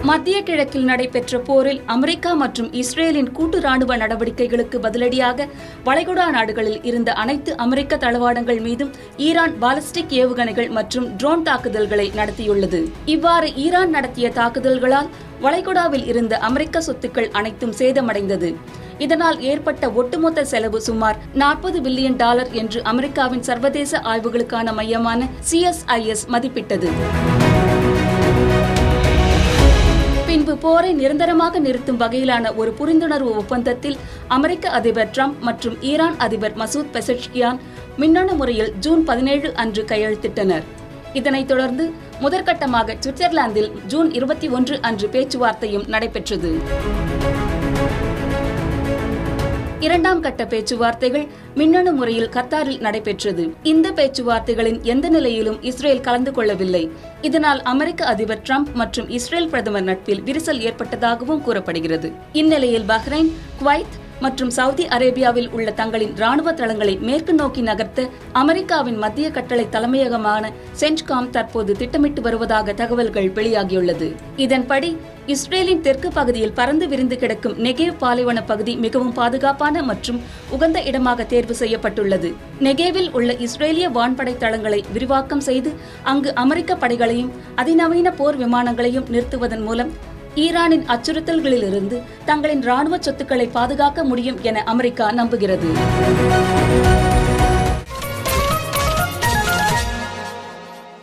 மத்திய கிழக்கில் நடைபெற்ற போரில் அமெரிக்கா மற்றும் இஸ்ரேலின் கூட்டு ராணுவ நடவடிக்கைகளுக்கு பதிலடியாக வளைகுடா நாடுகளில் இருந்த அனைத்து அமெரிக்க தளவாடங்கள் மீதும் ஈரான் பாலிஸ்டிக் ஏவுகணைகள் மற்றும் ட்ரோன் தாக்குதல்களை நடத்தியுள்ளது. இவ்வாறு ஈரான் நடத்திய தாக்குதல்களால் வளைகுடாவில் இருந்த அமெரிக்க சொத்துக்கள் அனைத்தும் சேதமடைந்தது. இதனால் ஏற்பட்ட ஒட்டுமொத்த செலவு சுமார் $40 பில்லியன் என்று அமெரிக்காவின் சர்வதேச ஆய்வுகளுக்கான மையமான CSIS மதிப்பிட்டது. பின்பு போரை நிரந்தரமாக நிறுத்தும் வகையிலான ஒரு புரிந்துணர்வு ஒப்பந்தத்தில் அமெரிக்க அதிபர் டிரம்ப் மற்றும் ஈரான் அதிபர் மசூத் பெசஷ்கியான் மின்னணு முறையில் ஜூன் 17 அன்று கையெழுத்திட்டனர். இதனைத் தொடர்ந்து முதற்கட்டமாக சுவிட்சர்லாந்தில் ஜூன் 21 அன்று பேச்சுவார்த்தையும் நடைபெற்றது. இரண்டாம் கட்ட பேச்சுவார்த்தைகள் மின்னணு முறையில் கத்தாரில் நடைபெற்றது. இந்த பேச்சுவார்த்தைகளின் எந்த நிலையிலும் இஸ்ரேல் கலந்து கொள்ளவில்லை. இதனால் அமெரிக்க அதிபர் டிரம்ப் மற்றும் இஸ்ரேல் பிரதமர் நட்பில் விரிசல் ஏற்பட்டதாகவும் கூறப்படுகிறது. இந்நிலையில் பஹ்ரைன், குவைத் மற்றும் சவுதி அரேபியாவில் உள்ள தங்களின் ராணுவ தளங்களை மேற்கு நோக்கி நகர்த்த அமெரிக்காவின் மத்திய கட்டளை தலைமையகமான சென்ட்காம் தற்போது திட்டமிட்டு வருவதாக தகவல்கள் வெளியாகியுள்ளது. இதன்படி இஸ்ரேலின் தெற்கு பகுதியில் பறந்து விரிந்து கிடக்கும் நெகேவ் பாலைவன பகுதி மிகவும் பாதுகாப்பான மற்றும் உகந்த இடமாக தேர்வு செய்யப்பட்டுள்ளது. நெகேவில் உள்ள இஸ்ரேலிய வான்படை தளங்களை விரிவாக்கம் செய்து அங்கு அமெரிக்க படைகளையும் அதிநவீன போர் விமானங்களையும் நிறுத்துவதன் மூலம் ஈரானின் அச்சுறுத்தல்களிலிருந்து தங்களின் ராணுவ சொத்துக்களை பாதுகாக்க முடியும் என அமெரிக்கா நம்புகிறது.